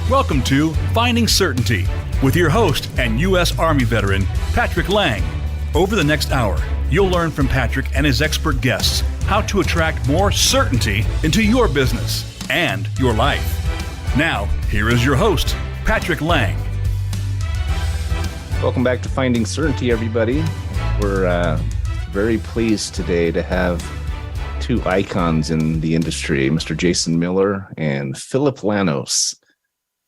Welcome to Finding Certainty with your host and U.S. Army veteran, Patrick Laing. Over the next hour, you'll learn from Patrick and his expert guests how to attract more certainty into your business and your life. Now, here is your host, Patrick Laing. Welcome back to Finding Certainty, everybody. We're very pleased today to have two icons in the industry, Mr. Jason Miller and Phillip Lanos.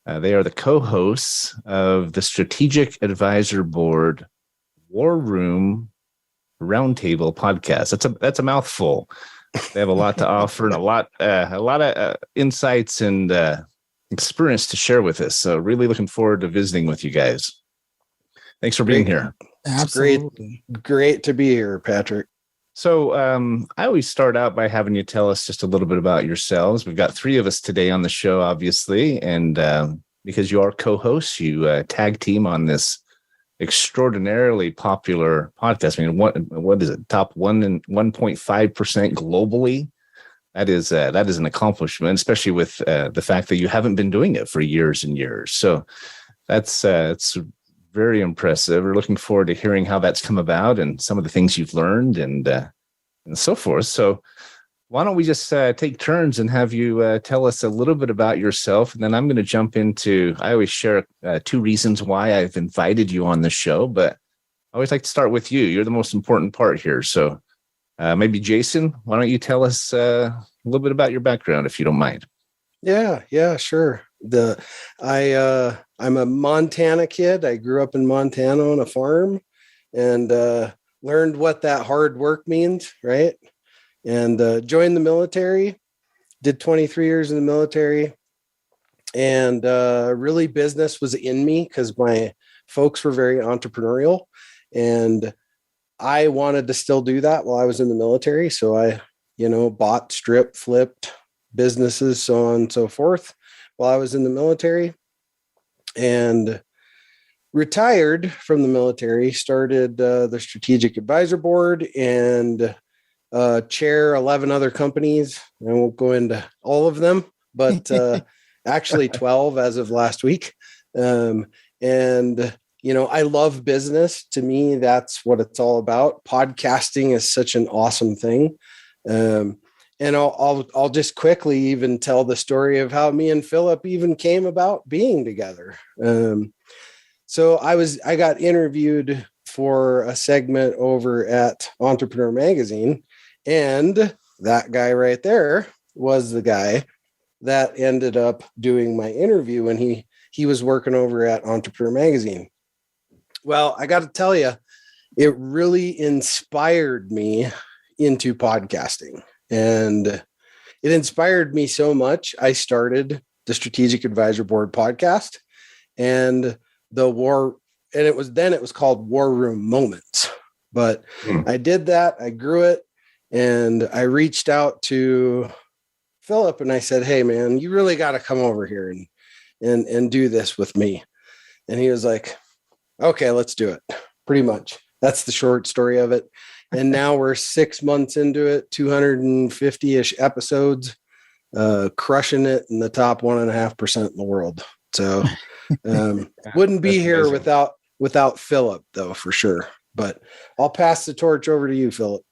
They are the co-hosts of the Strategic Advisor Board War Room Roundtable podcast. That's a mouthful. They have a lot to offer and a lot of insights and experience to share with us. So really looking forward to visiting with you guys. Thanks for being here. Absolutely. Great to be here, Patrick. So I always start out by having you tell us just a little bit about yourselves. We've got three of us today on the show, obviously, and because you are co-hosts, you tag team on this extraordinarily popular podcast. I mean, what is it? Top 1.5% globally. That is an accomplishment, especially with the fact that you haven't been doing it for years and years. So it's very impressive. We're looking forward to hearing how that's come about and some of the things you've learned and so forth. So why don't we just take turns and have you tell us a little bit about yourself, and then I'm going to jump into. I always share two reasons why I've invited you on the show, but I always like to start with you. You're the most important part here. So maybe Jason, why don't you tell us a little bit about your background, if you don't mind? Yeah, sure. I'm a Montana kid. I grew up in Montana on a farm and learned what that hard work means, right? And joined the military, did 23 years in the military. And really business was in me because my folks were very entrepreneurial. And I wanted to still do that while I was in the military. So I, bought, stripped, flipped businesses, so on and so forth, while I was in the military. And retired from the military, started the Strategic Advisor Board and chair 11 other companies. I won't go into all of them, but actually 12 as of last week. I love business. To me, that's what it's all about. Podcasting is such an awesome thing. And I'll just quickly even tell the story of how me and Phillip even came about being together. So I got interviewed for a segment over at Entrepreneur Magazine, and that guy right there was the guy that ended up doing my interview when he was working over at Entrepreneur Magazine. Well, I got to tell you, it really inspired me into podcasting. And it inspired me so much. I started the Strategic Advisor Board podcast and it was called War Room Moments. But I did that. I grew it, and I reached out to Phillip and I said, "Hey man, you really got to come over here and do this with me." And he was like, "Okay, let's do it." Pretty much. That's the short story of it. And now we're 6 months into it, 250-ish episodes, crushing it in the top 1.5% in the world. So wouldn't be here without Phillip, though, for sure. But I'll pass the torch over to you, Phillip.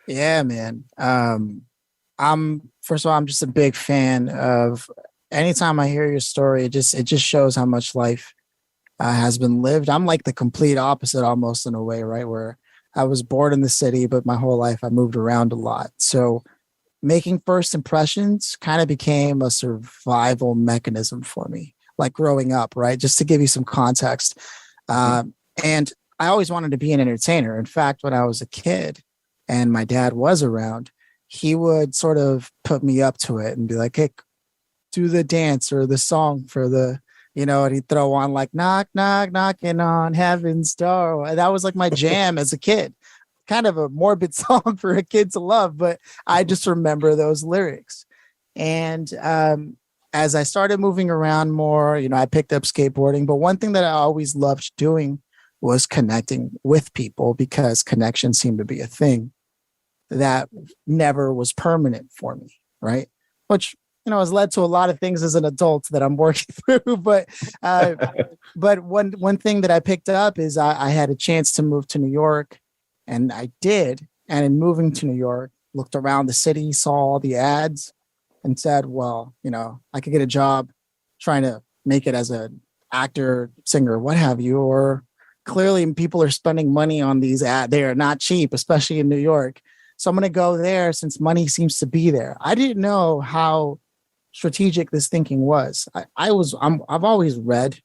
Yeah, man. First of all, I'm just a big fan of anytime I hear your story, it just shows how much life has been lived. I'm like the complete opposite almost in a way, right? Where I was born in the city, but my whole life I moved around a lot. So making first impressions kind of became a survival mechanism for me, like growing up, right? Just to give you some context. And I always wanted to be an entertainer. In fact, when I was a kid and my dad was around, he would sort of put me up to it and be like, "Hey, do the dance or the song for the," and he'd throw on like "Knock, knock, knocking on heaven's door." And that was like my jam as a kid. Kind of a morbid song for a kid to love, but I just remember those lyrics. And as I started moving around more, I picked up skateboarding. But one thing that I always loved doing was connecting with people, because connection seemed to be a thing that never was permanent for me, right? Which has led to a lot of things as an adult that I'm working through. But one thing that I picked up is I had a chance to move to New York, and I did. And in moving to New York, looked around the city, saw all the ads, and said, well, I could get a job trying to make it as an actor, singer, what have you. Or clearly people are spending money on these ads. They are not cheap, especially in New York. So I'm going to go there since money seems to be there. I didn't know how strategic this thinking was. I've always read,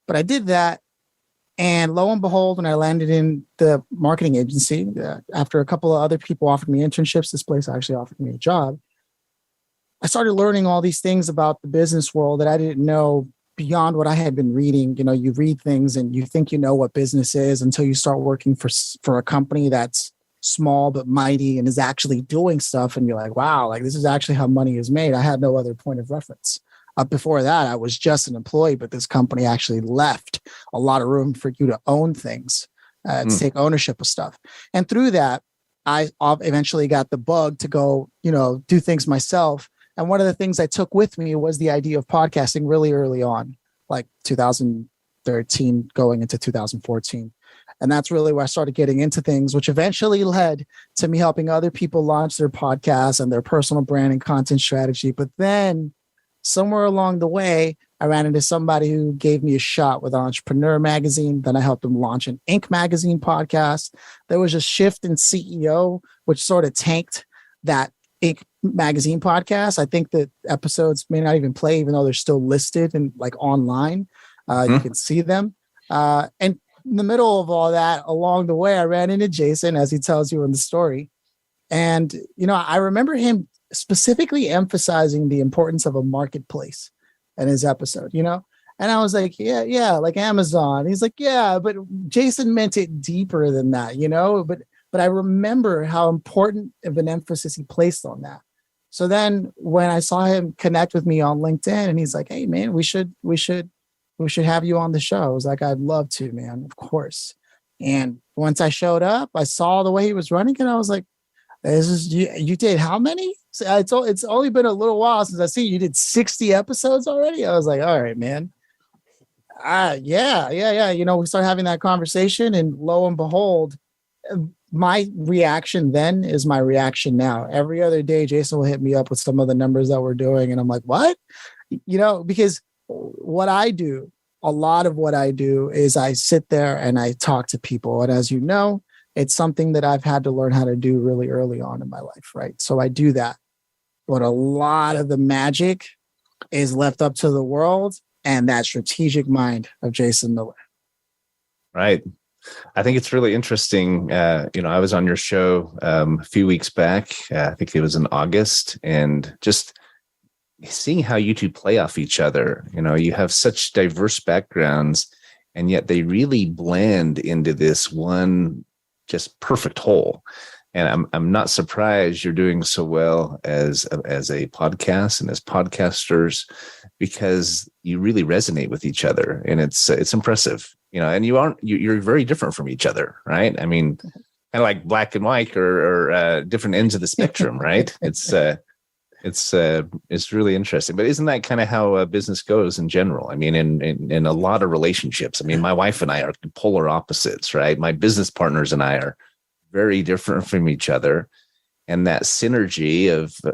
but I did that. And lo and behold, when I landed in the marketing agency, after a couple of other people offered me internships, this place actually offered me a job. I started learning all these things about the business world that I didn't know beyond what I had been reading. You read things and you think you know what business is until you start working for a company that's small but mighty and is actually doing stuff. And you're like, wow, like this is actually how money is made. I had no other point of reference. Before that, I was just an employee, but this company actually left a lot of room for you to own things, to take ownership of stuff. And through that, I eventually got the bug to go, do things myself. And one of the things I took with me was the idea of podcasting really early on, like 2013 going into 2014. And that's really where I started getting into things, which eventually led to me helping other people launch their podcasts and their personal brand and content strategy. But then somewhere along the way, I ran into somebody who gave me a shot with Entrepreneur Magazine. Then I helped them launch an Inc. Magazine podcast. There was a shift in CEO, which sort of tanked that Inc. Magazine podcast. I think that episodes may not even play, even though they're still listed and like online. You can see them. And in the middle of all that, along the way, I ran into Jason, as he tells you in the story. And, I remember him specifically emphasizing the importance of a marketplace in his episode, and I was like, yeah, like Amazon. He's like, yeah, but Jason meant it deeper than that, but I remember how important of an emphasis he placed on that. So then when I saw him connect with me on LinkedIn and he's like, hey man, we should have you on the show. I was like, I'd love to, man, of course. And once I showed up, I saw the way he was running and I was like, you did how many? So it's only been a little while since I see you did 60 episodes already. I was like, all right, man. Yeah. We started having that conversation and lo and behold, my reaction then is my reaction now. Every other day, Jason will hit me up with some of the numbers that we're doing. And I'm like, what? Because a lot of what I do is I sit there and I talk to people. And as you know, it's something that I've had to learn how to do really early on in my life, right? So I do that. But a lot of the magic is left up to the world and that strategic mind of Jason Miller. Right. I think it's really interesting. I was on your show a few weeks back. I think it was in August, and just seeing how you two play off each other. You have such diverse backgrounds, and yet they really blend into this one just perfect whole. And I'm not surprised you're doing so well as a podcast and as podcasters, because you really resonate with each other, and it's impressive. And you're very different from each other, right? I mean, kind of like black and white or different ends of the spectrum, right? It's really interesting. But isn't that kind of how business goes in general? I mean, in a lot of relationships. I mean, my wife and I are polar opposites, right? My business partners and I are very different from each other, and that synergy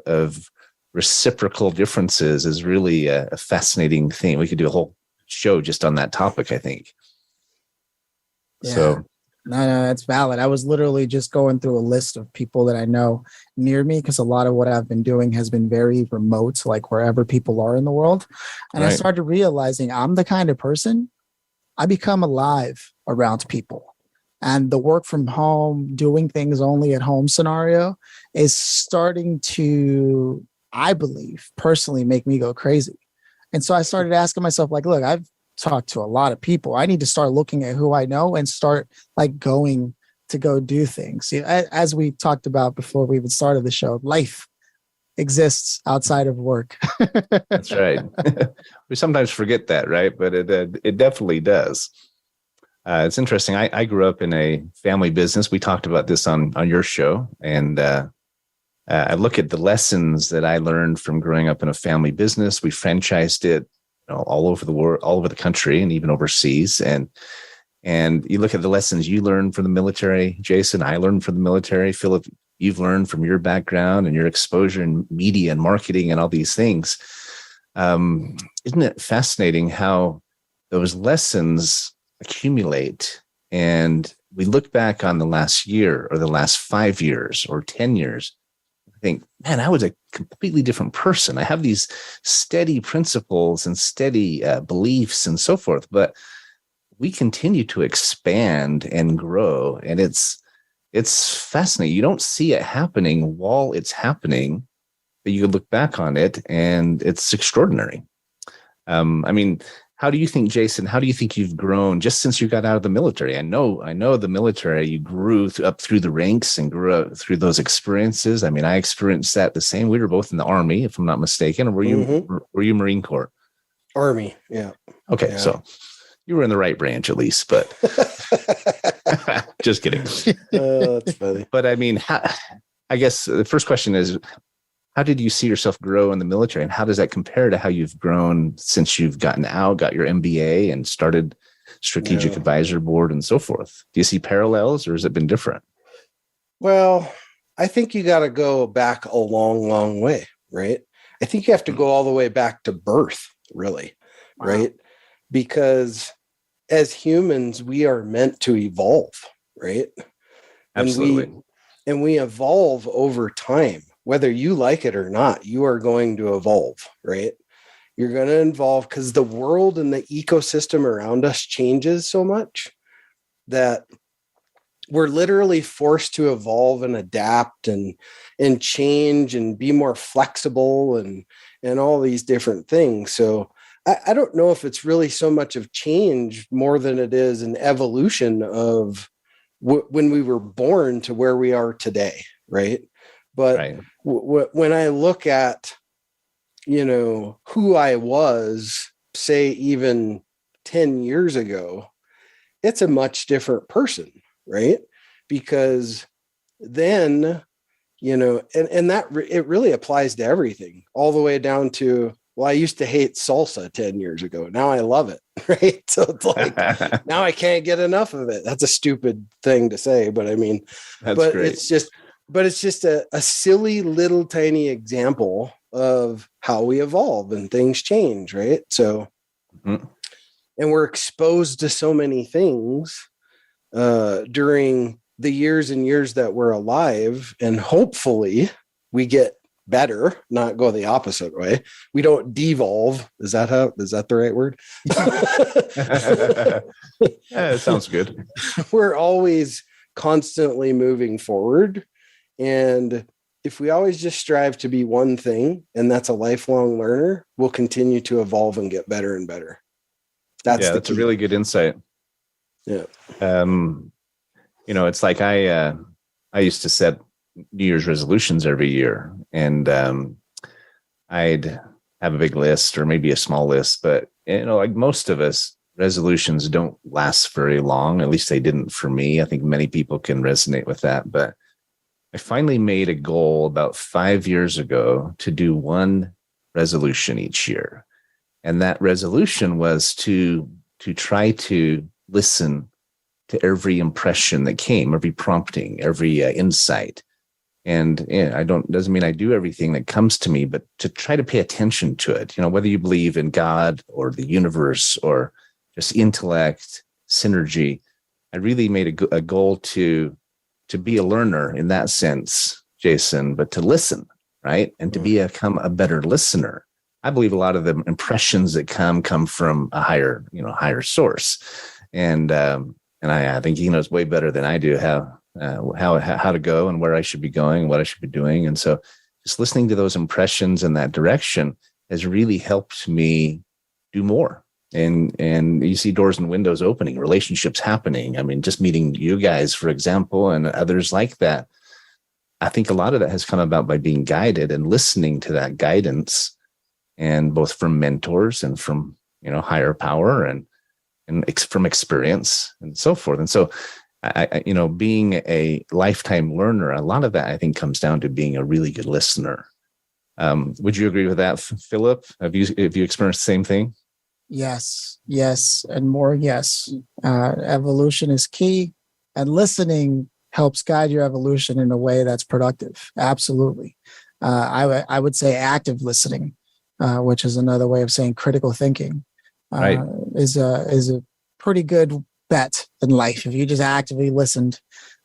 of reciprocal differences is really a fascinating thing. We could do a whole show just on that topic, I think. Yeah. So no, that's valid. I was literally just going through a list of people that I know near me, because a lot of what I've been doing has been very remote, like wherever people are in the world. And right. I started realizing I'm the kind of person, I become alive around people. And the work from home, doing things only at home scenario is starting to, I believe, personally make me go crazy. And so I started asking myself, like, look, I've talked to a lot of people. I need to start looking at who I know and start like going to go do things. As we talked about before we even started the show, life exists outside of work. That's right. We sometimes forget that, right? But it definitely does. It's interesting. I grew up in a family business. We talked about this on your show, and I look at the lessons that I learned from growing up in a family business. We franchised it, all over the world, all over the country, and even overseas. And you look at the lessons you learned from the military, Jason. I learned from the military. Phillip, you've learned from your background and your exposure in media and marketing and all these things. Isn't it fascinating how those lessons accumulate? And we look back on the last year or the last 5 years or 10 years, I think, man, I was a completely different person. I have these steady principles and steady beliefs and so forth, but we continue to expand and grow. And it's fascinating. You don't see it happening while it's happening, but you can look back on it and it's extraordinary. How do you think, Jason, how do you think you've grown just since you got out of the military? I know the military, you grew up through the ranks and grew up through those experiences. I experienced that the same. We were both in the Army, if I'm not mistaken. Or were you Marine Corps? Army, yeah. Okay, yeah. So you were in the right branch at least, but just kidding. That's funny. But I guess the first question is, how did you see yourself grow in the military, and how does that compare to how you've grown since you've gotten out, got your MBA, and started Strategic Advisor Board and so forth? Do you see parallels, or has it been different? Well, I think you got to go back a long, long way, right? I think you have to go all the way back to birth, really, right? Because as humans, we are meant to evolve, right? Absolutely. And we evolve over time. Whether you like it or not, you are going to evolve, right? You're going to evolve because the world and the ecosystem around us changes so much that we're literally forced to evolve and adapt and change and be more flexible and all these different things. So I don't know if it's really so much of change more than it is an evolution of when we were born to where we are today, right? But when I look at, who I was, say, even 10 years ago, it's a much different person, right? Because then, and that it really applies to everything, all the way down to, well, I used to hate salsa 10 years ago. Now I love it, right? So it's like, now I can't get enough of it. That's a stupid thing to say, but that's great. It's just a silly little tiny example of how we evolve and things change, right? So, and we're exposed to so many things during the years and years that we're alive, and hopefully we get better, not go the opposite way. We don't devolve. Is that the right word? Yeah, it sounds good. We're always constantly moving forward. And if we always just strive to be one thing, and that's a lifelong learner, we'll continue to evolve and get better and better. That's a really good insight. Yeah. It's like I used to set New Year's resolutions every year, and I'd have a big list or maybe a small list, but like most of us, resolutions don't last very long. At least they didn't for me. I think many people can resonate with that, but I finally made a goal about 5 years ago to do one resolution each year. And that resolution was to try to listen to every impression that came, every prompting, every insight. And doesn't mean I do everything that comes to me, but to try to pay attention to it, whether you believe in God or the universe or just intellect, synergy. I really made a goal to be a learner in that sense, Jason, but to listen, right? And to become a better listener. I believe a lot of the impressions that come from a higher source. And I think he knows way better than I do how to go and where I should be going and what I should be doing. And so just listening to those impressions in that direction has really helped me do more. And you see doors and windows opening, relationships happening. Just meeting you guys, for example, and others like that. I think a lot of that has come about by being guided and listening to that guidance, and both from mentors and from, higher power and from experience and so forth. And so being a lifetime learner, a lot of that I think comes down to being a really good listener. Would you agree with that, Philip? Have you experienced the same thing? Yes, and more. Yes, evolution is key, and listening helps guide your evolution in a way that's productive. Absolutely. I would say active listening, which is another way of saying critical thinking, right, is a pretty good bet in life if you just actively listened.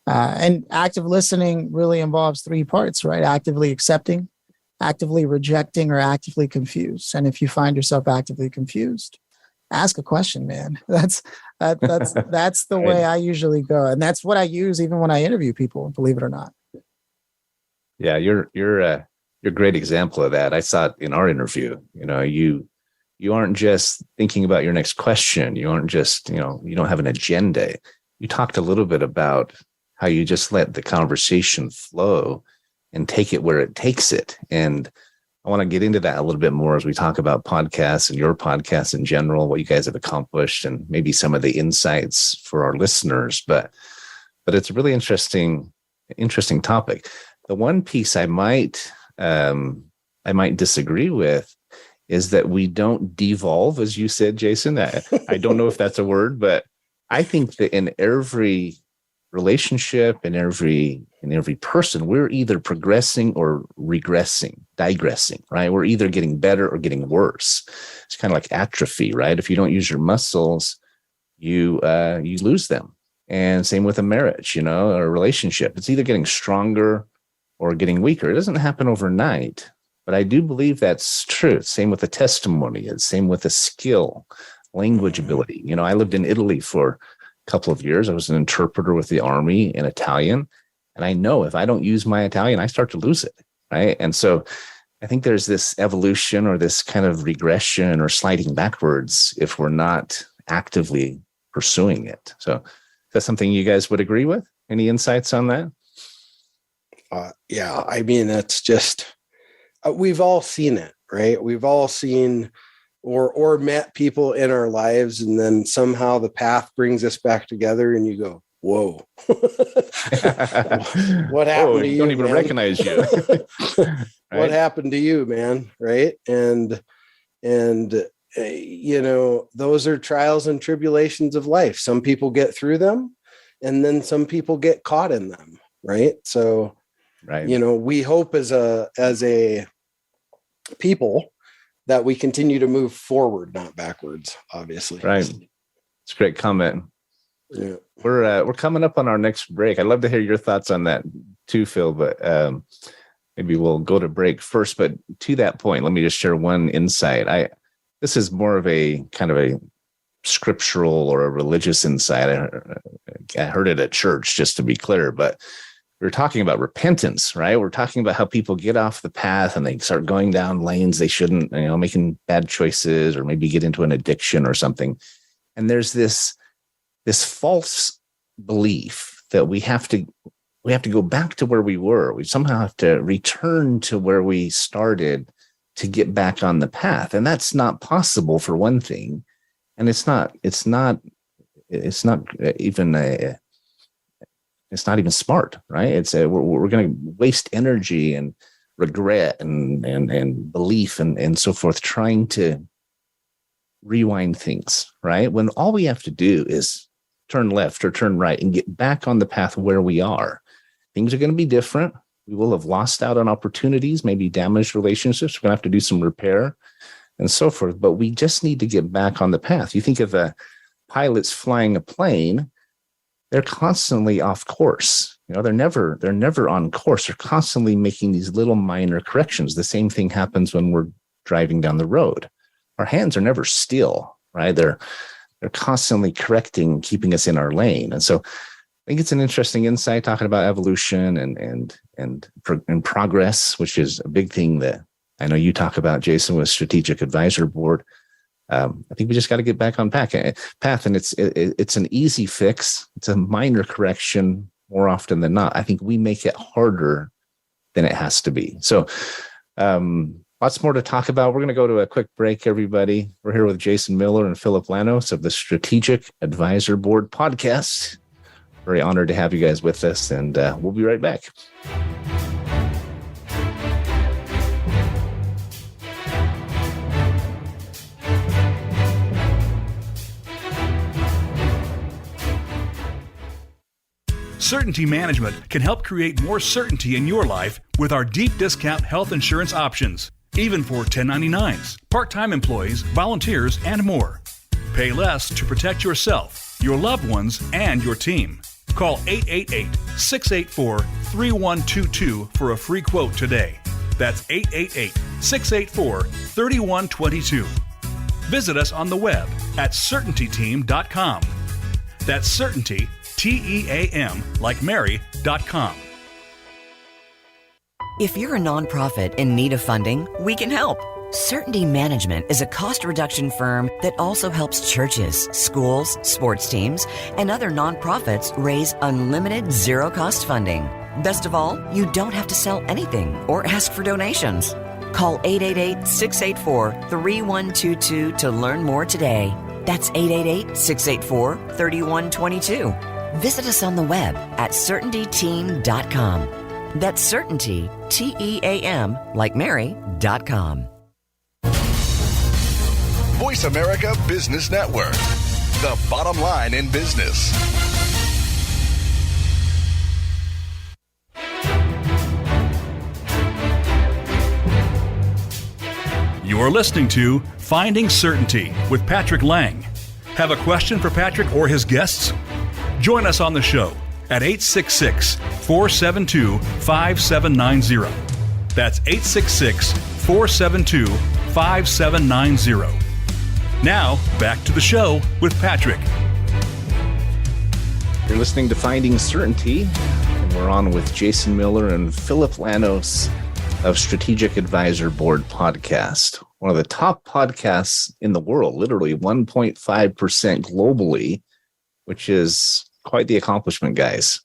And active listening really involves three parts, right? Actively accepting, actively rejecting, or actively confused. And if you find yourself actively confused, ask a question, man. That's the right. way I usually go, and that's what I use even when I interview people, believe it or not. Yeah, you're a great example of that. I saw it in our interview. You aren't just thinking about your next question. You aren't just, you don't have an agenda. You talked a little bit about how you just let the conversation flow and take it where it takes it. And I want to get into that a little bit more as we talk about podcasts and your podcast in general, what you guys have accomplished, and maybe some of the insights for our listeners. But it's a really interesting topic. The one piece I might disagree with is that we don't devolve, as you said, Jason. I don't know if that's a word, but I think that in every relationship, in every person, we're either progressing or regressing, digressing, right? We're either getting better or getting worse. It's kind of like atrophy, right? If you don't use your muscles, you lose them. And same with a marriage, or a relationship. It's either getting stronger or getting weaker. It doesn't happen overnight, but I do believe that's true. Same with a testimony. Same with a skill, language ability. I lived in Italy for a couple of years. I was an interpreter with the Army in Italian. And I know if I don't use my Italian, I start to lose it, right? And so I think there's this evolution or this kind of regression or sliding backwards if we're not actively pursuing it. So that's something you guys would agree with? Any insights on that? Yeah, I mean, it's just, we've all seen it, right? We've all seen or met people in our lives, and then somehow the path brings us back together and you go, whoa. What happened to you? Don't even recognize you. Right? What happened to you, man? Right. And those are trials and tribulations of life. Some people get through them, and then some people get caught in them. Right. So, right. We hope as a people that we continue to move forward, not backwards, obviously. Right. It's a great comment. Yeah. We're coming up on our next break. I'd love to hear your thoughts on that too, Phil, but maybe we'll go to break first. But to that point, let me just share one insight. This is more of a kind of a scriptural or a religious insight. I heard it at church, just to be clear, but we're talking about repentance, right? We're talking about how people get off the path and they start going down lanes they shouldn't, making bad choices or maybe get into an addiction or something. And there's this false belief that we have to go back to where we were. We somehow have to return to where we started to get back on the path. And that's not possible, for one thing. And it's not even smart, right? We're going to waste energy and regret and belief and so forth trying to rewind things, right? When all we have to do is turn left or turn right and get back on the path where we are. Things are going to be different. We will have lost out on opportunities, maybe damaged relationships. We're going to have to do some repair and so forth, but we just need to get back on the path. You think of pilots flying a plane, they're constantly off course. They're never on course. They're constantly making these little minor corrections. The same thing happens when we're driving down the road. Our hands are never still, right? They're constantly correcting, keeping us in our lane. And so I think it's an interesting insight talking about evolution and progress, which is a big thing that I know you talk about, Jason, with Strategic Advisor Board. I think we just got to get back on path, and it's an easy fix. It's a minor correction more often than not. I think we make it harder than it has to be. So lots more to talk about. We're going to go to a quick break, everybody. We're here with Jason Miller and Phillip Lanos of the Strategic Advisor Board podcast. Very honored to have you guys with us, and we'll be right back. Certainty Management can help create more certainty in your life with our deep discount health insurance options, even for 1099s, part-time employees, volunteers, and more. Pay less to protect yourself, your loved ones, and your team. Call 888-684-3122 for a free quote today. That's 888-684-3122. Visit us on the web at certaintyteam.com. That's Certainty, T-E-A-M, like Mary.com. If you're a nonprofit in need of funding, we can help. Certainty Management is a cost reduction firm that also helps churches, schools, sports teams, and other nonprofits raise unlimited zero-cost funding. Best of all, you don't have to sell anything or ask for donations. Call 888-684-3122 to learn more today. That's 888-684-3122. Visit us on the web at certaintyteam.com. That's Certainty, T-E-A-M, like Mary.com. Voice America Business Network, the bottom line in business. You are listening to Finding Certainty with Patrick Laing. Have a question for Patrick or his guests? Join us on the show at 866-472-5790. That's 866-472-5790. Now, back to the show with Patrick. You're listening to Finding Certainty, and we're on with Jason Miller and Phillip Lanos of Strategic Advisor Board Podcast, one of the top podcasts in the world, literally 1.5% globally, which is quite the accomplishment, guys.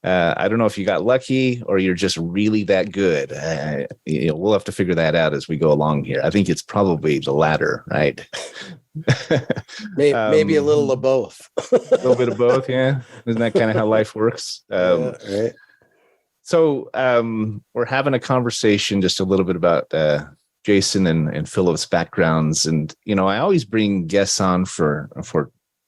I don't know if you got lucky or you're just really that good. We'll have to figure that out as we go along here. I think it's probably the latter, right? Maybe a little of both. A little bit of both, yeah. Isn't that kind of how life works? Right. So we're having a conversation just a little bit about Jason and Philip's backgrounds. And, I always bring guests on for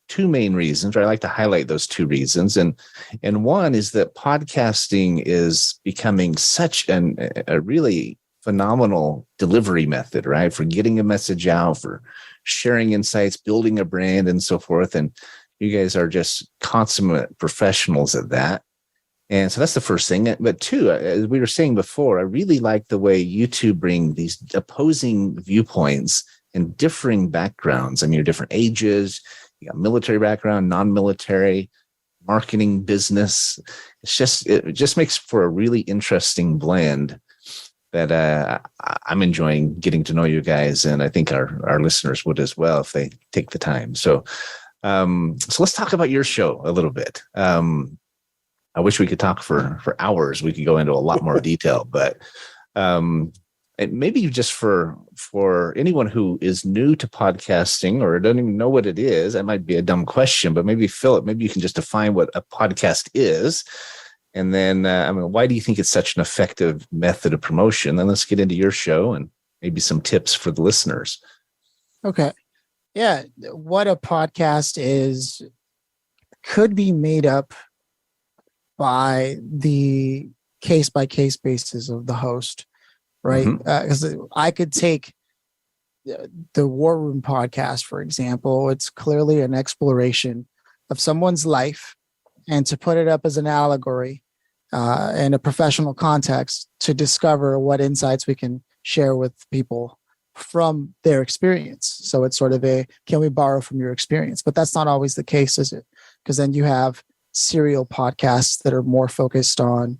two main reasons, or I like to highlight those two reasons. And one is that podcasting is becoming such a really phenomenal delivery method, right? For getting a message out, for sharing insights, building a brand, and so forth. And you guys are just consummate professionals at that. And so that's the first thing. But two, as we were saying before, I really like the way you two bring these opposing viewpoints and differing backgrounds. I mean, you're different ages, you got military background, non-military, marketing, business. It just makes for a really interesting blend that I'm enjoying getting to know you guys. And I think our listeners would as well if they take the time. So let's talk about your show a little bit. I wish we could talk for hours. We could go into a lot more detail, but maybe just for anyone who is new to podcasting or doesn't even know what it is, that might be a dumb question, but maybe Phillip, maybe you can just define what a podcast is. And then, why do you think it's such an effective method of promotion? Then let's get into your show and maybe some tips for the listeners. Okay. Yeah. What a podcast is could be made up by the case-by-case basis of the host, right? Because I could take the War Room podcast, for example. It's clearly an exploration of someone's life, and to put it up as an allegory in a professional context to discover what insights we can share with people from their experience. So it's sort of can we borrow from your experience? But that's not always the case, is it? Because then you have serial podcasts that are more focused on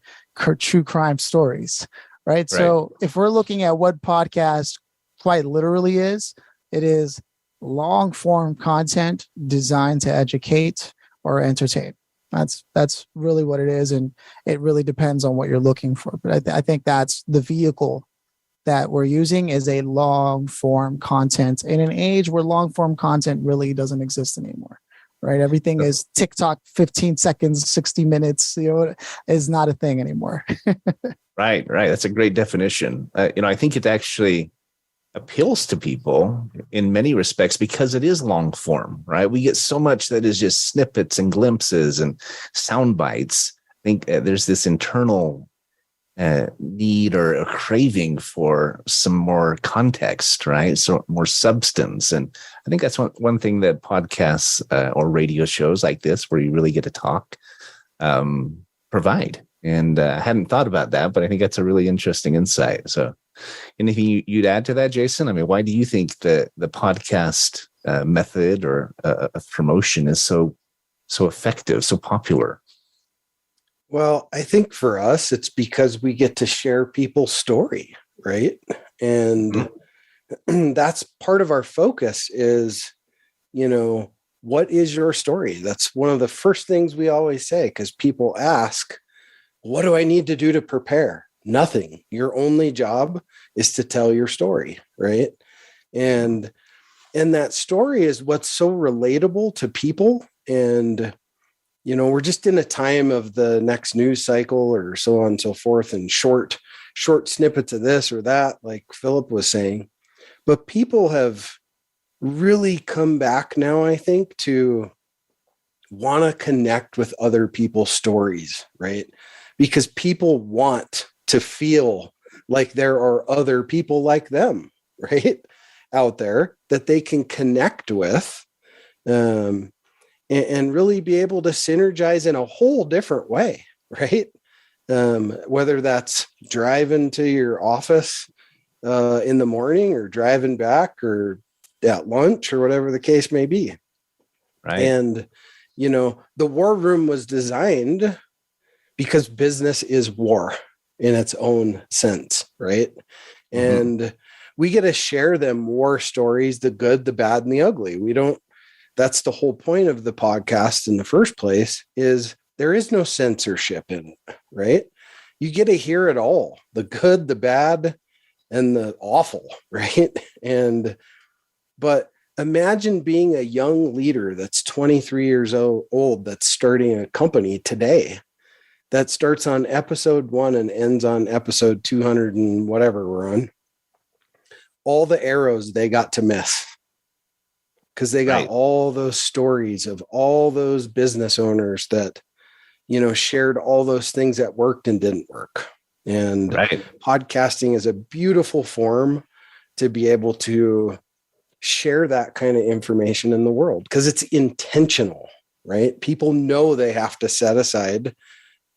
true crime stories, right? So if we're looking at what podcast quite literally is, it is long form content designed to educate or entertain. That's really what it is. And it really depends on what you're looking for. But I think that's the vehicle that we're using is a long form content in an age where long form content really doesn't exist anymore. right? Everything is TikTok, 15 seconds, 60 minutes, is not a thing anymore. Right. That's a great definition. I think it actually appeals to people in many respects because it is long form, right? We get so much that is just snippets and glimpses and sound bites. I think there's this internal need or a craving for some more context, right? So more substance. And I think that's one thing that podcasts or radio shows like this, where you really get to talk, provide. And I hadn't thought about that, but I think that's a really interesting insight. So anything you'd add to that, Jason? I mean, why do you think the podcast method or promotion is so effective, so popular? Well, I think for us, it's because we get to share people's story, right? And that's part of our focus is, what is your story? That's one of the first things we always say, because people ask, what do I need to do to prepare? Nothing. Your only job is to tell your story, right? And that story is what's so relatable to people. And we're just in a time of the next news cycle or so on and so forth, and short snippets of this or that, like Phillip was saying. But people have really come back now, I think, to want to connect with other people's stories, right? Because people want to feel like there are other people like them, right, out there that they can connect with. And really be able to synergize in a whole different way, right? Whether that's driving to your office in the morning or driving back or at lunch or whatever the case may be. Right. And, the war room was designed because business is war in its own sense, right? Mm-hmm. And we get to share them war stories, the good, the bad, and the ugly. That's the whole point of the podcast in the first place, is there is no censorship in it, right? You get to hear it all, the good, the bad, and the awful, right? But imagine being a young leader that's 23 years old, that's starting a company today, that starts on episode 1 and ends on episode 200 and whatever we're on. All the arrows they got to miss, because they got all those stories of all those business owners that, shared all those things that worked and didn't work. And podcasting is a beautiful form to be able to share that kind of information in the world, because it's intentional, right? People know they have to set aside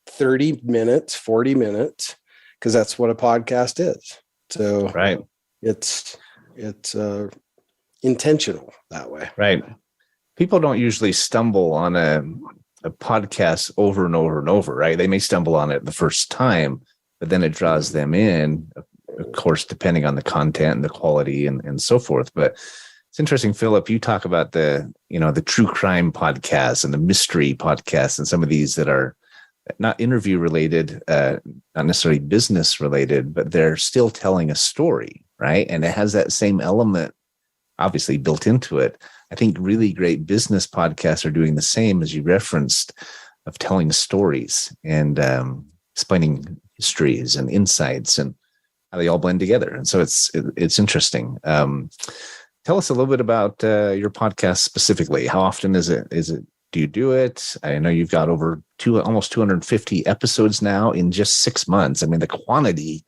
30 minutes, 40 minutes, because that's what a podcast is. So it's intentional that way. Right. People don't usually stumble on a podcast over and over and over, right? They may stumble on it the first time, but then it draws them in, of course, depending on the content and the quality and so forth. But it's interesting, Phillip, you talk about the true crime podcasts and the mystery podcasts and some of these that are not interview related, not necessarily business related, but they're still telling a story, right? And it has that same element obviously built into it. I think really great business podcasts are doing the same, as you referenced, of telling stories and explaining histories and insights and how they all blend together. And so it's interesting. Tell us a little bit about your podcast specifically. How often is it? Do you do it? I know you've got over almost 250 episodes now in just 6 months. I mean, the quantity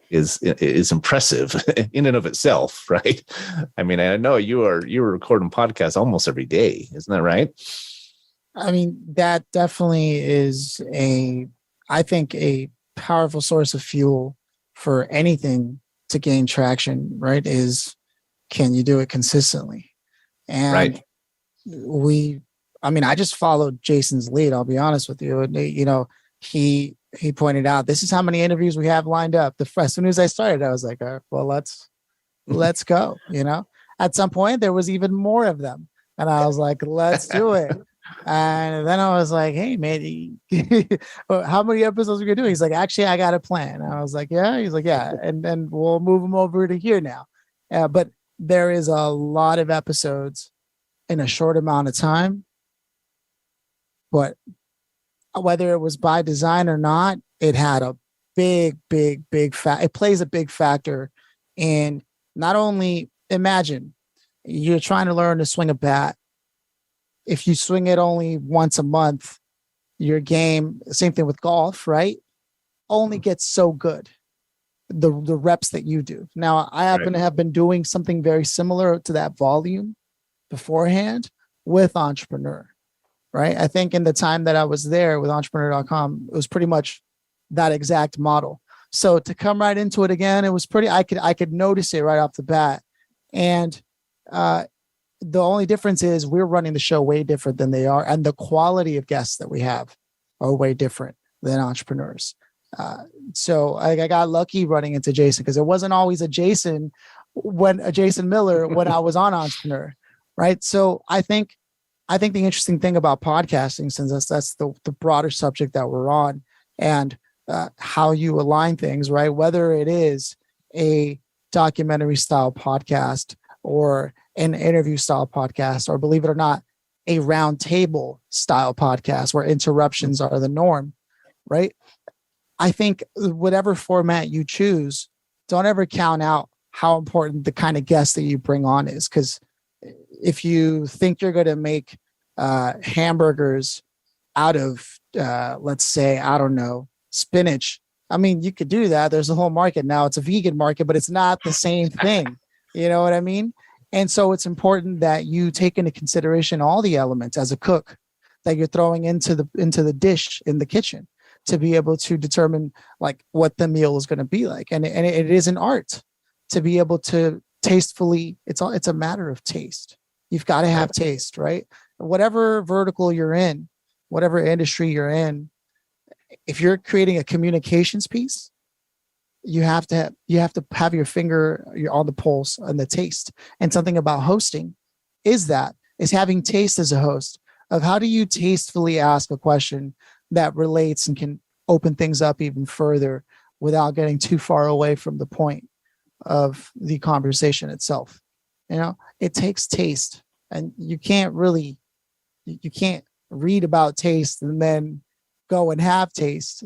is impressive in and of itself, right? I mean, I know you were recording podcasts almost every day, isn't that right? I mean, that definitely is I think a powerful source of fuel for anything to gain traction, right? Can you do it consistently? And I just followed Jason's lead. I'll be honest with you. He pointed out, this is how many interviews we have lined up. As soon as I started, I was like, well, let's go. At some point there was even more of them. And I was like, let's do it. And then I was like, hey, man, how many episodes are we going to do? He's like, actually, I got a plan. I was like, yeah. He's like, yeah. And then we'll move them over to here now. But there is a lot of episodes in a short amount of time. But whether it was by design or not, it had a big it plays a big factor in not only, imagine you're trying to learn to swing a bat. If you swing it only once a month, your game, same thing with golf, right? Only gets so good. The reps that you do. Now, I happen to have been doing something very similar to that volume beforehand with Entrepreneur, right? I think in the time that I was there with entrepreneur.com, it was pretty much that exact model. So to come right into it again, it was pretty, I could notice it right off the bat. And the only difference is we're running the show way different than they are. And the quality of guests that we have are way different than Entrepreneurs. So I got lucky running into Jason, because it wasn't always a Jason Miller when I was on Entrepreneur. Right. So I think the interesting thing about podcasting, since that's the broader subject that we're on, and how you align things, right? Whether it is a documentary style podcast or an interview style podcast, or believe it or not, a round table style podcast where interruptions are the norm, right? I think whatever format you choose, don't ever count out how important the kind of guest that you bring on is. Because if you think you're going to make hamburgers out of, let's say, I don't know, spinach, I mean, you could do that. There's a whole market now. It's a vegan market, but it's not the same thing. You know what I mean? And so it's important that you take into consideration all the elements as a cook that you're throwing into the dish in the kitchen to be able to determine like what the meal is going to be like. And it is an art to be able to tastefully, it's a matter of taste. You've got to have taste, right? Whatever vertical you're in, whatever industry you're in, if you're creating a communications piece, you have to have your finger on the pulse and the taste. And something about hosting is having taste as a host of how do you tastefully ask a question that relates and can open things up even further without getting too far away from the point of the conversation itself. You know, it takes taste, and you can't read about taste and then go and have taste.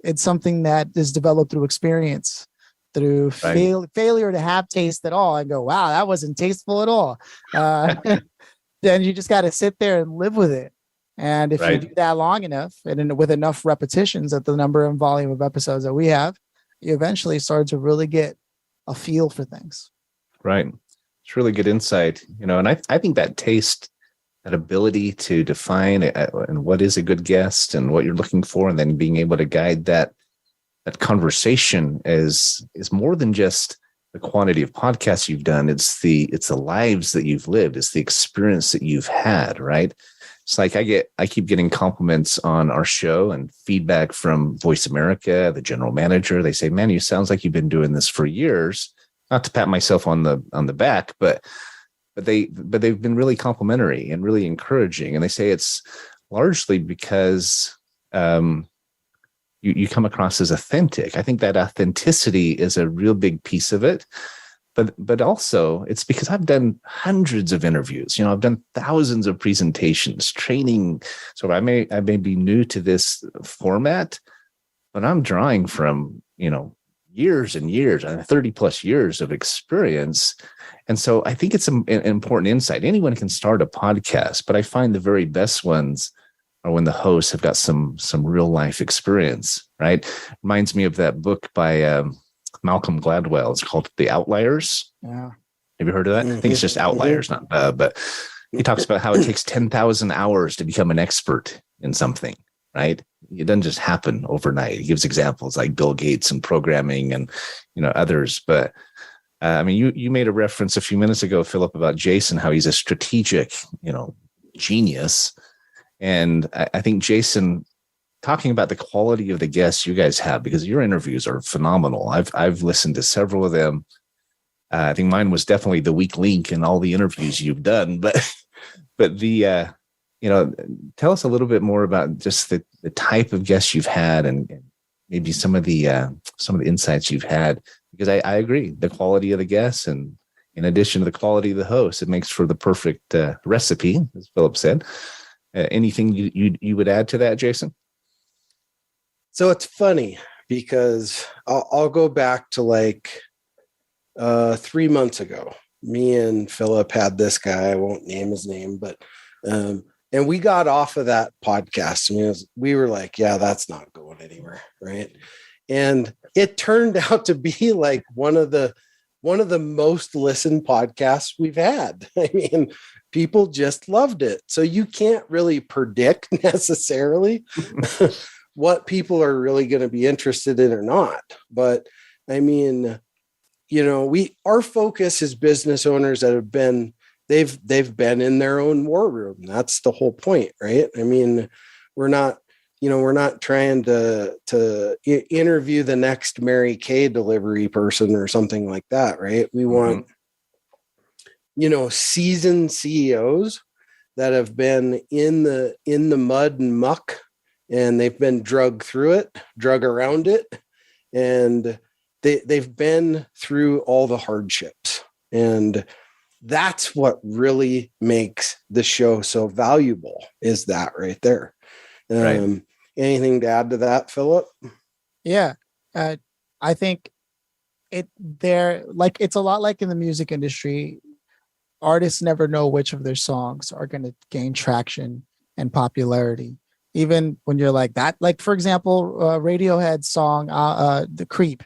It's something that is developed through experience, through failure to have taste at all, and go, wow, that wasn't tasteful at all. Then you just got to sit there and live with it. And if you do that long enough and with enough repetitions at the number and volume of episodes that we have, you eventually start to really get a feel for things. Right. It's really good insight, you know, and I think that taste, that ability to define and what is a good guest and what you're looking for, and then being able to guide that conversation is more than just the quantity of podcasts you've done. It's the lives that you've lived. It's the experience that you've had, right? It's like I keep getting compliments on our show and feedback from Voice America, the general manager. They say, man, you sounds like you've been doing this for years. Not to pat myself on the back, but they've been really complimentary and really encouraging. And they say it's largely because you come across as authentic. I think that authenticity is a real big piece of it. But also it's because I've done hundreds of interviews. You know, I've done thousands of presentations, training. So I may be new to this format, but I'm drawing from, you know, years and years, 30 plus years of experience. And so I think it's an important insight. Anyone can start a podcast, but I find the very best ones are when the hosts have got some real life experience, right? Reminds me of that book by Malcolm Gladwell. It's called The Outliers. Yeah. Have you heard of that? I think it's just Outliers, not but he talks about how it takes 10,000 hours to become an expert in something, right? It doesn't just happen overnight. He gives examples like Bill Gates and programming and, you know, others. But I mean, you made a reference a few minutes ago, Philip, about Jason, how he's a strategic, you know, genius. And I think Jason, talking about the quality of the guests you guys have, because your interviews are phenomenal. I've listened to several of them. I think mine was definitely the weak link in all the interviews you've done. But the you know, tell us a little bit more about just the type of guests you've had and maybe some of the insights you've had, because I agree, the quality of the guests, and in addition to the quality of the host, it makes for the perfect recipe, as Philip said. Anything you would add to that, Jason? So it's funny because I'll go back to like 3 months ago. Me and Phillip had this guy. I won't name his name, but and we got off of that podcast. I mean, we were like, yeah, that's not going anywhere, right? And it turned out to be like one of the most listened podcasts we've had. I mean, people just loved it. So you can't really predict necessarily what people are really going to be interested in or not. But I mean, you know, our focus is business owners that have been, they've been in their own war room. That's the whole point, right? I mean, we're not trying to interview the next Mary Kay delivery person or something like that, right? We want, seasoned CEOs that have been in the mud and muck, and they've been drug around it, and they've been through all the hardships. And that's what really makes the show so valuable, is that right there. Right. Anything to add to that, Phillip? Yeah. I think it's a lot like in the music industry. Artists never know which of their songs are going to gain traction and popularity. Even when you're like that, like for example, Radiohead's song, The Creep,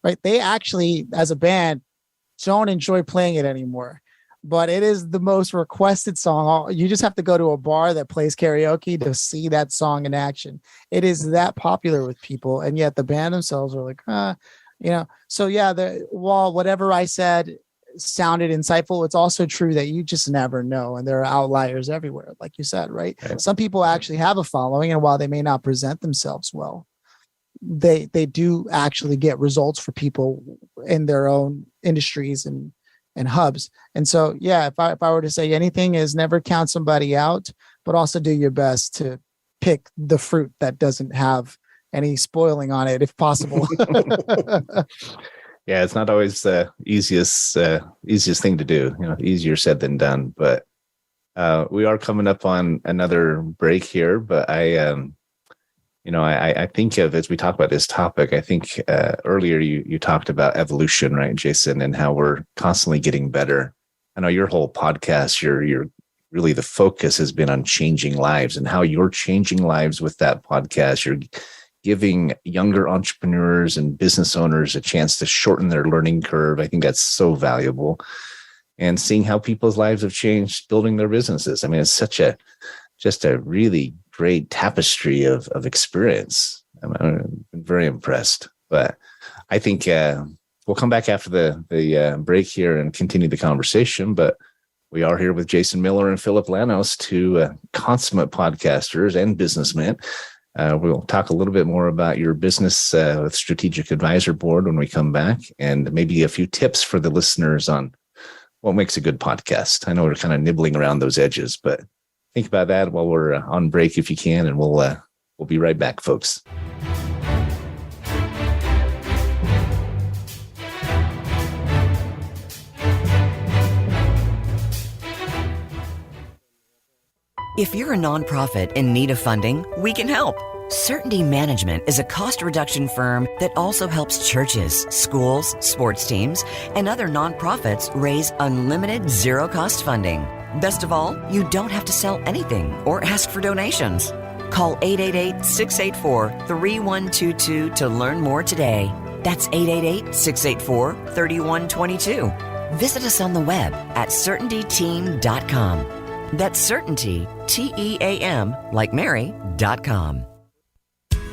right? They actually, as a band, don't enjoy playing it anymore, but it is the most requested song. You just have to go to a bar that plays karaoke to see that song in action. It is that popular with people. And yet the band themselves are like, so yeah, while whatever I said sounded insightful, it's also true that you just never know. And there are outliers everywhere, like you said, right? Some people actually have a following, and while they may not present themselves well, they do actually get results for people in their own industries and hubs. And so, yeah, if I were to say anything, is never count somebody out, but also do your best to pick the fruit that doesn't have any spoiling on it, if possible. Yeah, it's not always the easiest thing to do. Easier said than done. But we are coming up on another break here. But I think of, as we talk about this topic, I think earlier you talked about evolution, right, Jason, and how we're constantly getting better. I know your whole podcast, you're really, the focus has been on changing lives, and how you're changing lives with that podcast. You're giving younger entrepreneurs and business owners a chance to shorten their learning curve. I think that's so valuable. And seeing how people's lives have changed building their businesses. I mean, it's just a really great tapestry of experience. I'm very impressed. But I think we'll come back after the break here and continue the conversation. But we are here with Jason Miller and Phillip Lanos, two consummate podcasters and businessmen. We'll talk a little bit more about your business with Strategic Advisor Board when we come back, and maybe a few tips for the listeners on what makes a good podcast. I know we're kind of nibbling around those edges, but think about that while we're on break if you can, and we'll be right back, folks. If you're a nonprofit in need of funding, we can help. Certainty Management is a cost reduction firm that also helps churches, schools, sports teams, and other nonprofits raise unlimited zero-cost funding. Best of all, you don't have to sell anything or ask for donations. Call 888-684-3122 to learn more today. That's 888-684-3122. Visit us on the web at CertaintyTeam.com. That's Certainty, T-E-A-M, like Mary.com.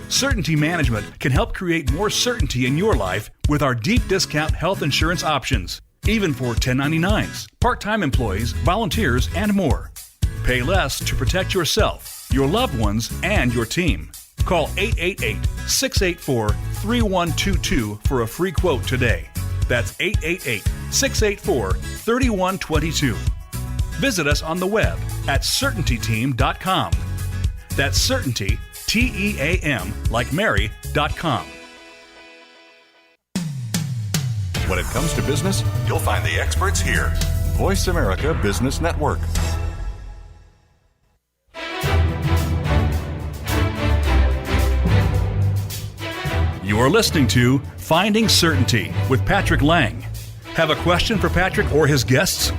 Certainty Management can help create more certainty in your life with our deep discount health insurance options, even for 1099s, part-time employees, volunteers, and more. Pay less to protect yourself, your loved ones, and your team. Call 888-684-3122 for a free quote today. That's 888-684-3122. Visit us on the web at CertaintyTeam.com. That's Certainty, T-E-A-M, like Mary.com. When it comes to business, you'll find the experts here. Voice America Business Network. You're listening to Finding Certainty with Patrick Laing. Have a question for Patrick or his guests?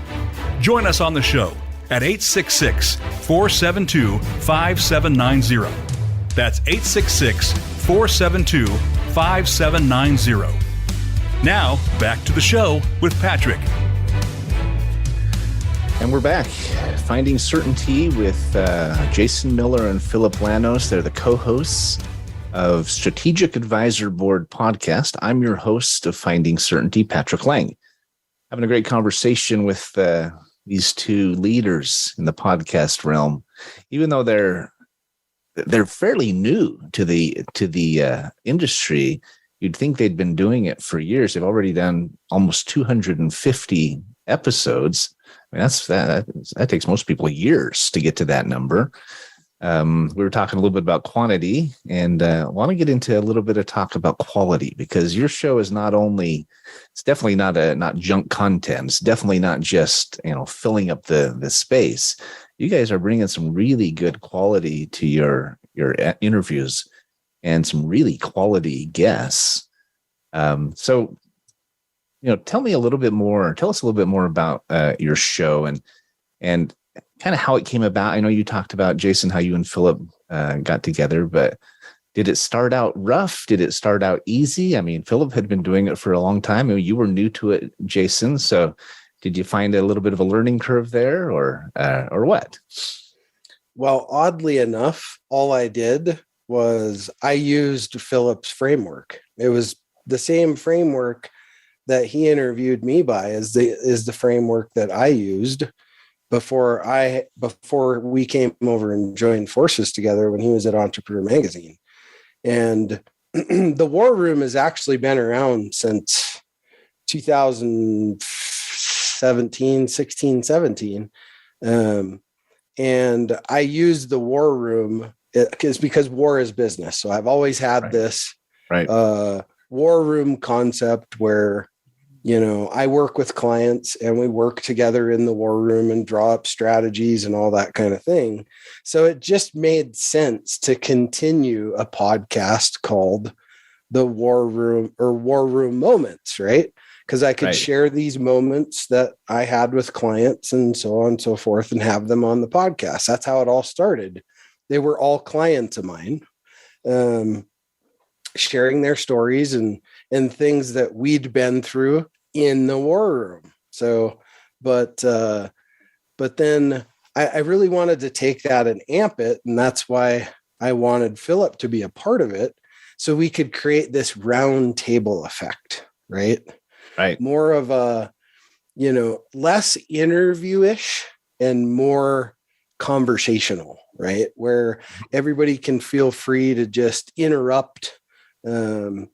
Join us on the show at 866-472-5790. That's 866-472-5790. Now, back to the show with Patrick. And we're back. Finding Certainty with Jason Miller and Phillip Lanos. They're the co-hosts of Strategic Advisor Board podcast. I'm your host of Finding Certainty, Patrick Laing. Having a great conversation with these two leaders in the podcast realm, even though they're fairly new to the industry. You'd think they'd been doing it for years. They've already done almost 250 episodes. I mean, that takes most people years to get to that number. We were talking a little bit about quantity, and want to get into a little bit of talk about quality, because your show is it's definitely not junk content. It's definitely not just, filling up the space. You guys are bringing some really good quality to your interviews and some really quality guests. So, tell us a little bit more about your show and kind of how it came about. I know you talked about, Jason, how you and Phillip got together, but did it start out rough? Did it start out easy? I mean, Phillip had been doing it for a long time. I mean, you were new to it, Jason. So did you find a little bit of a learning curve there or what? Well, oddly enough, all I did was I used Phillip's framework. It was the same framework that he interviewed me by is the framework that I used before we came over and joined forces together when he was at Entrepreneur Magazine. And the War Room has actually been around since 2017, 16, 17. And I used the War Room because war is business. So I've always had this War Room concept where, I work with clients and we work together in the War Room and draw up strategies and all that kind of thing. So it just made sense to continue a podcast called the War Room or War Room Moments, right? Because I could share these moments that I had with clients and so on and so forth and have them on the podcast. That's how it all started. They were all clients of mine, sharing their stories and things that we'd been through in the War Room. So, but then I really wanted to take that and amp it. And that's why I wanted Phillip to be a part of it. So we could create this round table effect, right? Right. More of a, less interview-ish and more conversational, right? Where everybody can feel free to just interrupt and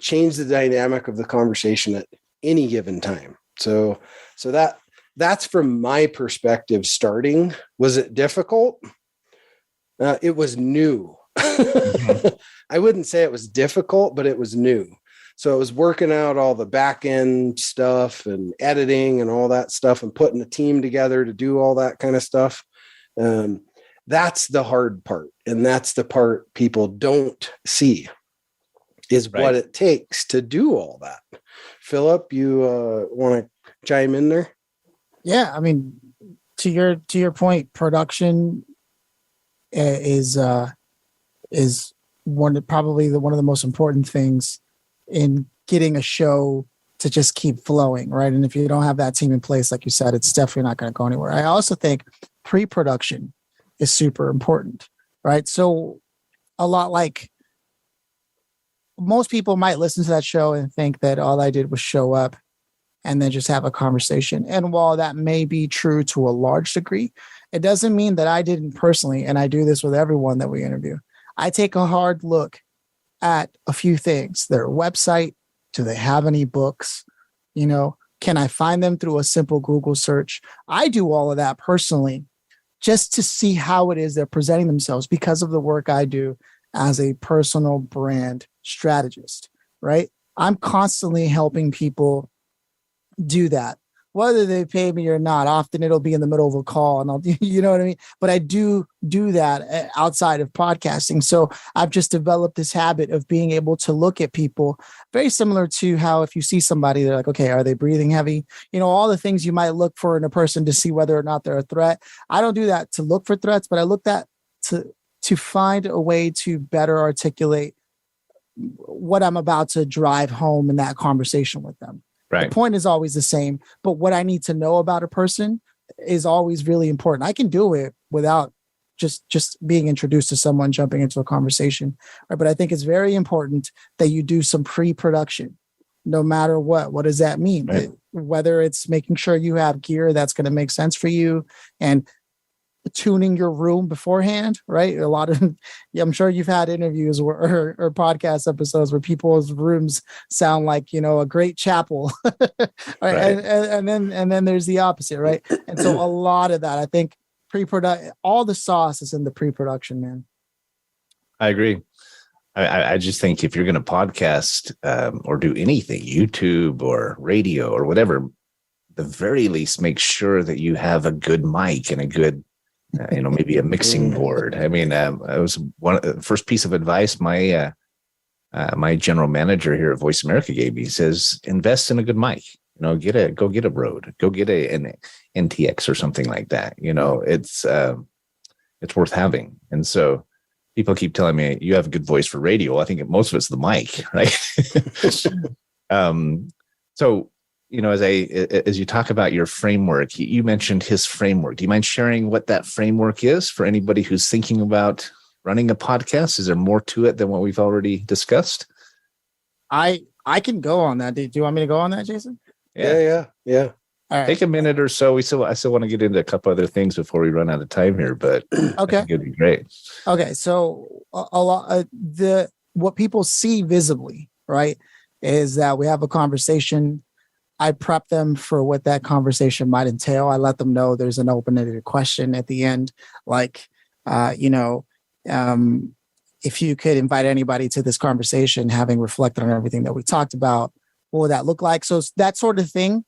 change the dynamic of the conversation at any given time. So that's from my perspective starting. Was it difficult? It was new. I wouldn't say it was difficult, but it was new. So I was working out all the back end stuff and editing and all that stuff and putting a team together to do all that kind of stuff. That's the hard part. And that's the part people don't see is what it takes to do all that. Phillip, you want to chime in there? Yeah. I mean, to your point, production is one of the most important things in getting a show to just keep flowing, right? And if you don't have that team in place, like you said, it's definitely not going to go anywhere. I also think pre-production is super important, right? So a lot like most people might listen to that show and think that all I did was show up and then just have a conversation. And while that may be true to a large degree, it doesn't mean that I didn't personally, and I do this with everyone that we interview. I take a hard look at a few things. Their website, do they have any books? Can I find them through a simple Google search? I do all of that personally just to see how it is they're presenting themselves because of the work I do as a personal brand strategist, right? I'm constantly helping people do that. whether they pay me or not. Often it'll be in the middle of a call and I'll, you know what I mean? But I do that outside of podcasting. So I've just developed this habit of being able to look at people very similar to how if you see somebody, they're like, okay, are they breathing heavy? You know, all the things you might look for in a person to see whether or not they're a threat. I don't do that to look for threats, but I look at to find a way to better articulate what I'm about to drive home in that conversation with them. Right. The point is always the same, but what I need to know about a person is always really important. I can do it without just being introduced to someone, jumping into a conversation. Right? But I think it's very important that you do some pre-production, no matter what. What does that mean? Right. Whether it's making sure you have gear that's going to make sense for you and tuning your room beforehand, right? A lot of, I'm sure you've had interviews or podcast episodes where people's rooms sound like, you know, a great chapel, right? Right. And then there's the opposite, right? And so a lot of that, I think, pre-production, all the sauce is in the pre-production, man. I agree. I just think if you're going to podcast or do anything, YouTube or radio or whatever, the very least, make sure that you have a good mic and a good maybe a mixing board. I mean, it was the first piece of advice my general manager here at Voice America gave me. He says, invest in a good mic. You know, go get a Rode, go get an NTX or something like that. You know, it's worth having. And so people keep telling me you have a good voice for radio. I think most of it's the mic, right? So, you know, as you talk about your framework, you mentioned his framework. Do you mind sharing what that framework is for anybody who's thinking about running a podcast? Is there more to it than what we've already discussed? I can go on that. Do you want me to go on that, Jason? Yeah. All right. Take a minute or so. I still want to get into a couple other things before we run out of time here, but okay, it'd be great. Okay, so a lot what people see visibly, right, is that we have a conversation. I prep them for what that conversation might entail. I let them know there's an open-ended question at the end, like, if you could invite anybody to this conversation, having reflected on everything that we talked about, what would that look like? So that sort of thing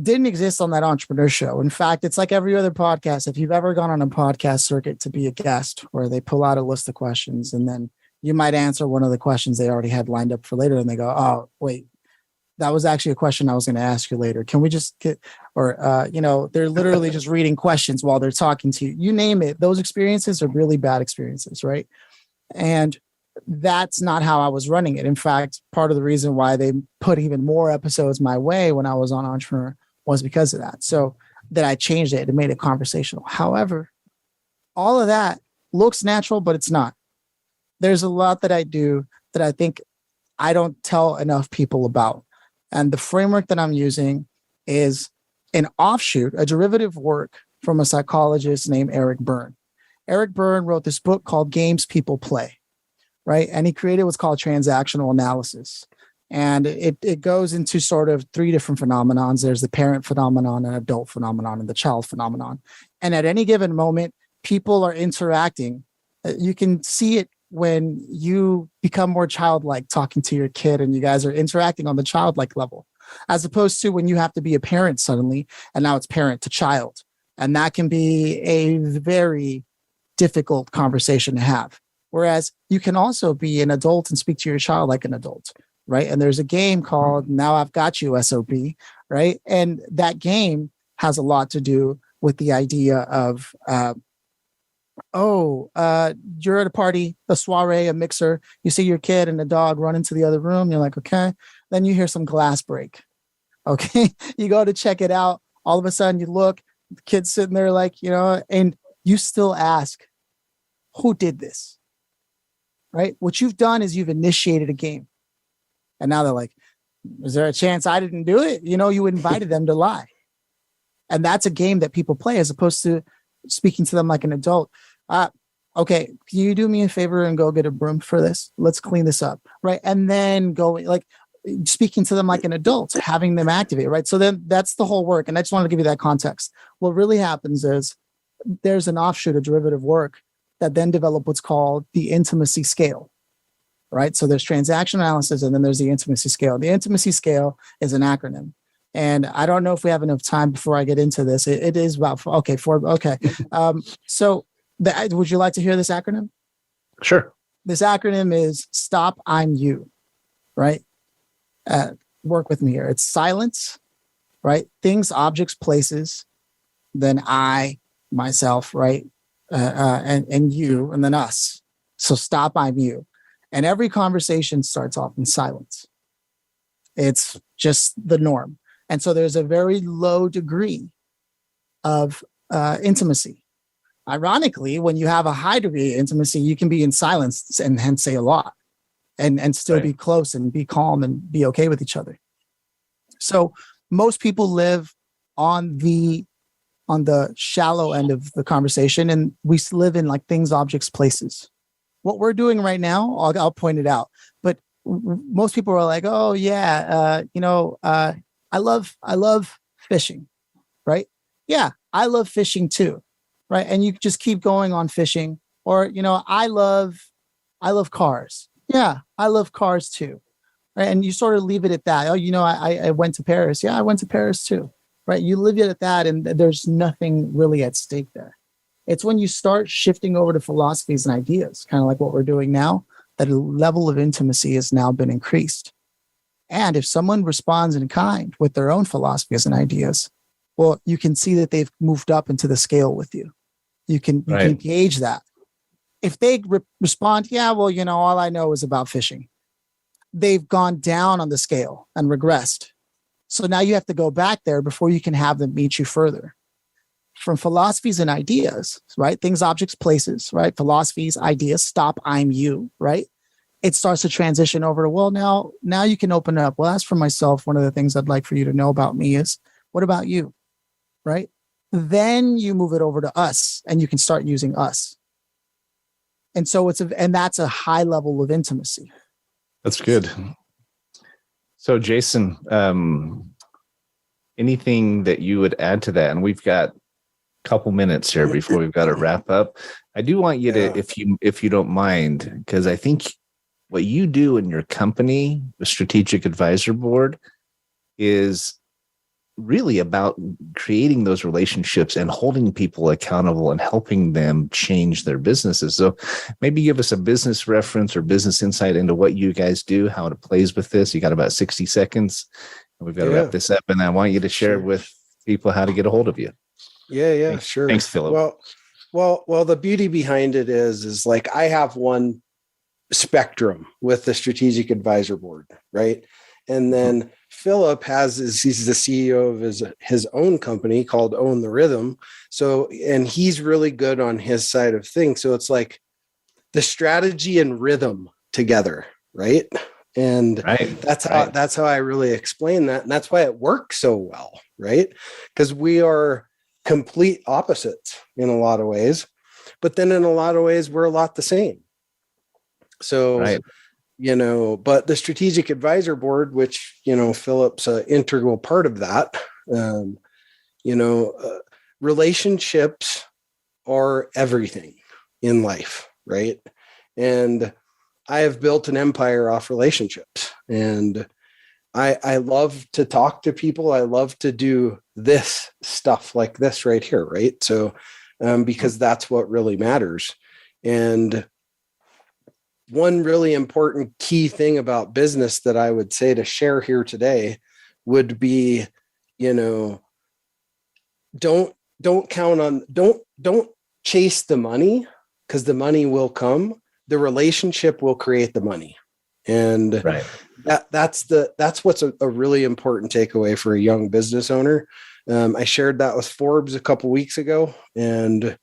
didn't exist on that entrepreneur show. In fact, it's like every other podcast. If you've ever gone on a podcast circuit to be a guest, where they pull out a list of questions and then you might answer one of the questions they already had lined up for later, and they go, "Oh, wait, that was actually a question I was going to ask you later. Can we just get," or, they're literally just reading questions while they're talking to you. You name it. Those experiences are really bad experiences, right? And that's not how I was running it. In fact, part of the reason why they put even more episodes my way when I was on Entrepreneur was because of that. So that I changed it and made it conversational. However, all of that looks natural, but it's not. There's a lot that I do that I think I don't tell enough people about. And the framework that I'm using is an offshoot, a derivative work from a psychologist named Eric Berne. Eric Berne wrote this book called Games People Play, right? And he created what's called transactional analysis. And it goes into sort of three different phenomenons. There's the parent phenomenon, an adult phenomenon, and the child phenomenon. And at any given moment, people are interacting. You can see it when you become more childlike talking to your kid and you guys are interacting on the childlike level, as opposed to when you have to be a parent suddenly, and now it's parent to child. And that can be a very difficult conversation to have. Whereas you can also be an adult and speak to your child like an adult, right? And there's a game called Now I've Got You, SOB, right? And that game has a lot to do with the idea of, you're at a party, a soiree, a mixer. You see your kid and the dog run into the other room. You're like, okay. Then you hear some glass break. Okay. You go to check it out. All of a sudden you look, the kid's sitting there like, and you still ask, who did this? Right? What you've done is you've initiated a game. And now they're like, is there a chance I didn't do it? You invited them to lie. And that's a game that people play as opposed to speaking to them like an adult. Okay, can you do me a favor and go get a broom for this? Let's clean this up, right? And then go like speaking to them like an adult, having them activate, right? So then that's the whole work. And I just wanted to give you that context. What really happens is there's an offshoot, a derivative work that then develop what's called the intimacy scale, right? So there's transaction analysis and then there's the intimacy scale. The intimacy scale is an acronym. And I don't know if we have enough time before I get into this. It is about, okay, Forbes. Okay. So would you like to hear this acronym? Sure. This acronym is STOP, I'm You, right? Work with me here. It's silence, right? Things, objects, places, then I, myself, right? And you, and then us. So stop, I'm you. And every conversation starts off in silence. It's just the norm. And so there's a very low degree of intimacy. Ironically, when you have a high degree of intimacy, you can be in silence and hence say a lot and still be close and be calm and be okay with each other. So most people live on the shallow end of the conversation, and we live in like things, objects, places. What we're doing right now, I'll point it out, but most people are like, oh yeah, I love fishing, right? Yeah, I love fishing too, right? And you just keep going on fishing, or I love cars. Yeah, I love cars too, right? And you sort of leave it at that. Oh, I went to Paris. Yeah, I went to Paris too, right? You leave it at that, and there's nothing really at stake there. It's when you start shifting over to philosophies and ideas, kind of like what we're doing now, that a level of intimacy has now been increased. And if someone responds in kind with their own philosophies and ideas, well, you can see that they've moved up into the scale with you. You can gauge that. If they respond, yeah, well, all I know is about fishing, they've gone down on the scale and regressed. So now you have to go back there before you can have them meet you further. From philosophies and ideas, right? Things, objects, places, right? Philosophies, ideas, stop, I'm you, right? It starts to transition over to, well, now you can open it up. Well, as for myself, one of the things I'd like for you to know about me is, what about you, right? Then you move it over to us, and you can start using us. And so that's a high level of intimacy. That's good. So Jason, anything that you would add to that? And we've got couple minutes here before we've got to wrap up. I do want you to, if you don't mind, because I think what you do in your company, the Strategic Advisor Board, is really about creating those relationships and holding people accountable and helping them change their businesses. So maybe give us a business reference or business insight into what you guys do, how it plays with this. You got about 60 seconds, and we've got to wrap this up. And I want you to share with people how to get a hold of you. Yeah, sure. Thanks, Phillip. Well, the beauty behind it is like I have one spectrum with the Strategic Advisor Board, right? And then Phillip he's the CEO of his own company called Own the Rhythm. So, and he's really good on his side of things. So it's like the strategy and rhythm together, right? And that's how I really explain that. And that's why it works so well, right? Because we are complete opposites in a lot of ways, but then in a lot of ways we're a lot the same. So, but the Strategic Advisor Board, which, Phillip's an integral part of that, relationships are everything in life, right? And I have built an empire off relationships, and I love to talk to people. I love to do this stuff like this right here, right? So, because that's what really matters. And one really important key thing about business that I would say to share here today would be, don't chase the money, because the money will come. The relationship will create the money. And that's what's a really important takeaway for a young business owner. I shared that with Forbes a couple weeks ago, and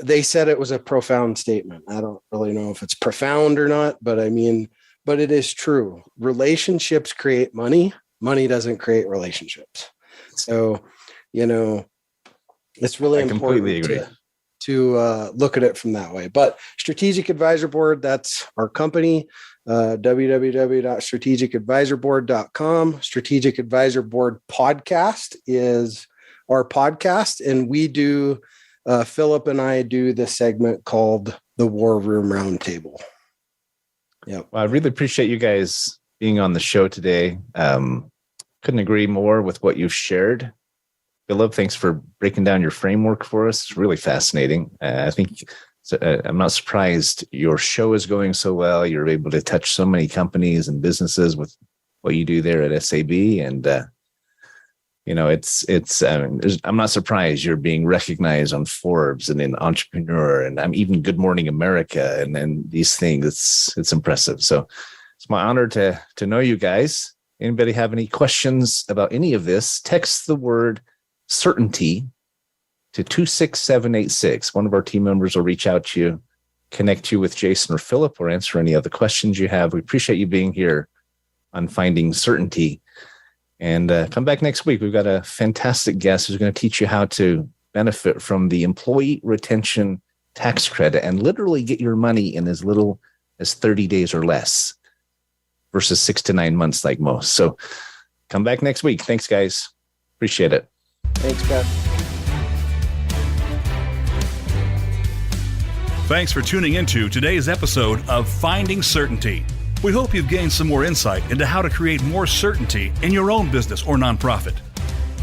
they said it was a profound statement. I don't really know if it's profound or not, but it is true. Relationships create money. Money doesn't create relationships. So, it's really important to look at it from that way. But Strategic Advisor Board, that's our company, www.strategicadvisorboard.com. Strategic Advisor Board podcast is our podcast. And we do, Phillip and I do this segment called the War Room Roundtable. Yeah. Well, I really appreciate you guys being on the show today. Couldn't agree more with what you've shared. Phillip, thanks for breaking down your framework for us. It's really fascinating. I think I'm not surprised your show is going so well. You're able to touch so many companies and businesses with what you do there at SAB. And, I'm not surprised you're being recognized on Forbes and in Entrepreneur, and I'm even Good Morning America and these things. It's impressive. So it's my honor to know you guys. Anybody have any questions about any of this? Text the word certainty to 26786. One of our team members will reach out to you, connect you with Jason or Phillip, or answer any other questions you have. We appreciate you being here on Finding Certainty. And come back next week. We've got a fantastic guest who's going to teach you how to benefit from the employee retention tax credit and literally get your money in as little as 30 days or less versus 6 to 9 months like most. So come back next week. Thanks, guys. Appreciate it. Thanks, Pat. Thanks for tuning into today's episode of Finding Certainty. We hope you've gained some more insight into how to create more certainty in your own business or nonprofit.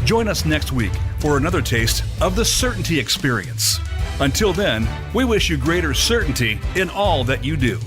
Join us next week for another taste of the certainty experience. Until then, we wish you greater certainty in all that you do.